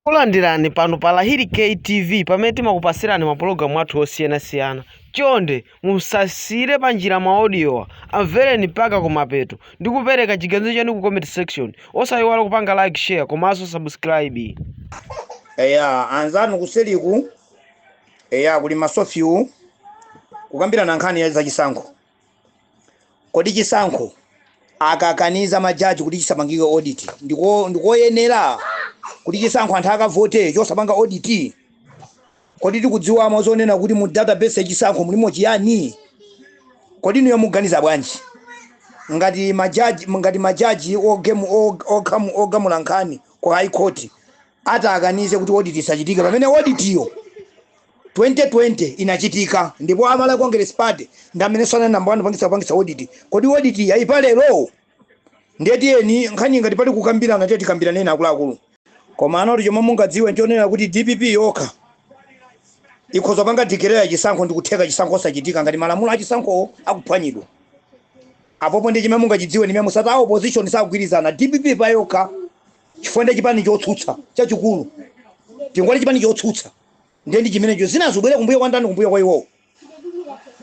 Kulandirani pano pa Lahiri KTV pamene timakupasirani mapulogalamu athu osiyanasiyana. Chonde musasire panjira maaudio amvereni mpaka kumapeto ndi kupereka chiganizo chanu ku comment section. Osayiwala kupanga like, share komanso subscribe. Anzanu kuseliku kuli masofiu kukambirana nkhani za chisankho. Kodi chisankho akakaniza majaji kuti chisapangike audit ndikoyenera kuti chisankho anthu akavote chosapanga audit. Kodi tikudziwa mazonena kuti mu database chisankho mulimo chiyani? Kodi niyo muganiza bwanji ngati majaji ogamula nkhani ku high court atakanize kuti audit isachitika pamene audit yo 2020 inachitika ndipo amala Congress Party ndamene sana namba 1 pangisa audit. Kodi audit yayipa lero ndiyeni nkhani ngati pali kukambirana tete tikambirane na akuluakulu. Koma anoti chomwe mungadziwe nchonena kuti DPP yokha ikhoza panga declare chisankho ndi kutheka chisankho sachitika ngati malamulo a chisankho akuphwanyidwa. Apopo ndi chimwe mungachidziwe nimwe musata opposition sakugwirizana DPP pa yokha chifonde chipani chotsutsa chachikulu tingoli chipani chotsutsa ndi chimenecho zinazobwera kumbuyo kwa ndani kumbuyo kwa iwo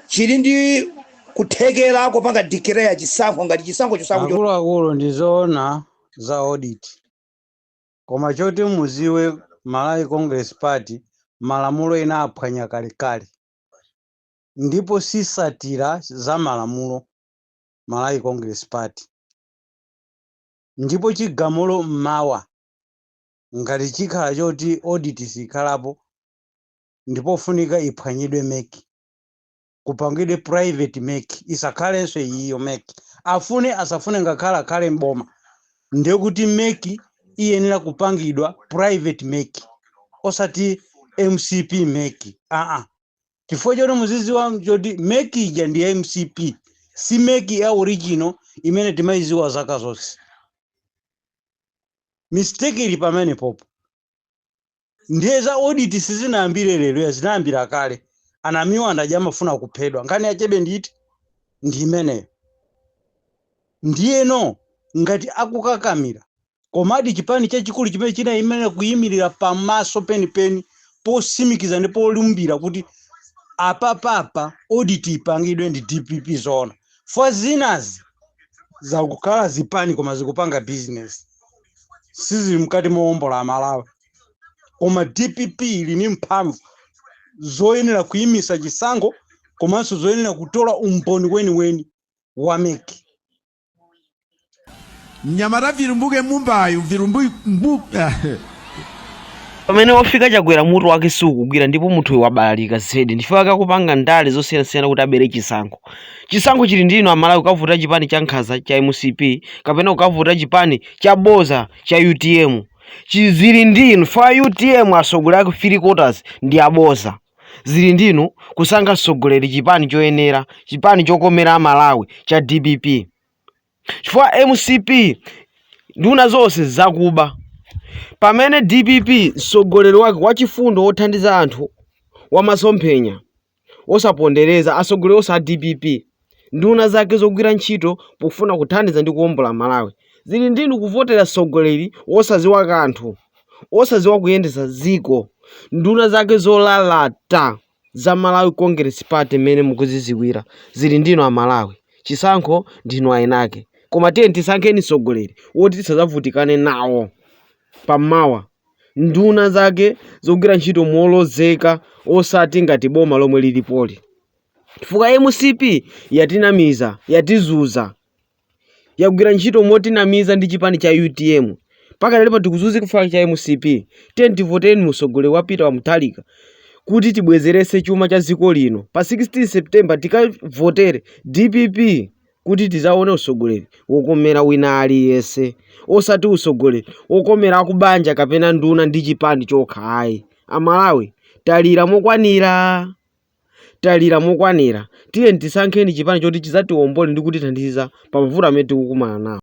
chili ndi kuthekera kopanga declare chisankho ngati chisankho chosankho akuluakulu ndizoona za audit. Koma choti muziwe Malawi Congress Party malamulo ena aphwanya kalekale ndipo sisatira za malamulo Malawi Congress Party. Ndipo chigamulo mmawa ngati chikhala choti audit sikhalapo ndipo funika iphwanyidwe meki kupangidwe private meki isakhalenso iyo meki afune asafune ngakhala khale mboma ndekuti meki iyenera kupangidwa private meki osati MCP meki. Chifukwa choti muziziwa choti meki ija ndi MCP si meki ya original imene timayiziwa zaka zonse. Mistake ili pamene popo ndiye za audit sizinayambire lero zinayambira kale. Anamiwa ndajamafuna kuphedwa nkhani achebe nditi ndi imeneyo. Ndiyeno ngati akukakamira komadi chipani chachikulu chimene chinayimirira kuyimirira pamaso penipeni posimikiza ndipo olumbira kuti apapapa audit ipangidwe ndi DPP zona. For zinazi zakukhala zipani koma zikupanga business sizili mkati moombola Malawi. Koma DPP ili ni mphamvu zoyenera kuyimisa chisankho komanso zoyenera kutola umboni weni wa meki. Nyamara virumbuke mumbayo Pamene wafika chagwera mutu wake sukugwira ndipo munthu wabalalika zedi ndifika kupanga ndale zosiyanasiyana kuti abere chisankho. Chisankho chili ndino amalawi kukavuta chipani cha nkhanza cha MCP kapena kukavuta chipani cha boza cha UTM. Chizili ndino fa UTM asogolera ku 3 quarters ndi aboza. Zili ndino kusankha sogoleri chipani choyenera chipani chokomera amalawi cha DPP. Chifukwa MCP nduna zonse zakuba. Pamene DPP sogoleri wake wachifundo othandiza anthu wamasomphenya osapondereza asogoleri osa DPP nduna zake zogwira ntchito pofuna kuthandiza ndi kuwombola Malawi. Zili ndinu kuvotera sogoleri osaziwa kanthu osaziwa kuyendesa ziko nduna zake zolalata za Malawi Congress Party mene mukuziziwira. Zili ndinu amalawi chisankho ndinu ayenake koma tiye tisankheni sogoleri woti tisazavutikane nawo pamawa nduna zake zogwira ntchito molozeka osati ngati boma lomwe lilipoli. Chifukwa MCP yatinamiza yatizuza yakugwira ntchito motinamiza ndi chipani cha UTM paka lero tikuzuzi kufaka cha MCP. Tiye tivoteni musogoleri wa Peter Mutharika kuti tibwezerese chuma cha ziko lino pa 16 September tikavotere DPP kuti tizaone usogoleri wokomera wina aliyense osati usogoleri wokomera akubanja kapena nduna ndi chipani chokha ayi. Amalawi talira mokwanira tiye tisankheni chipani choti chizatiwombole ndi kutithandiza pa mavuto amene tikukumana nawo.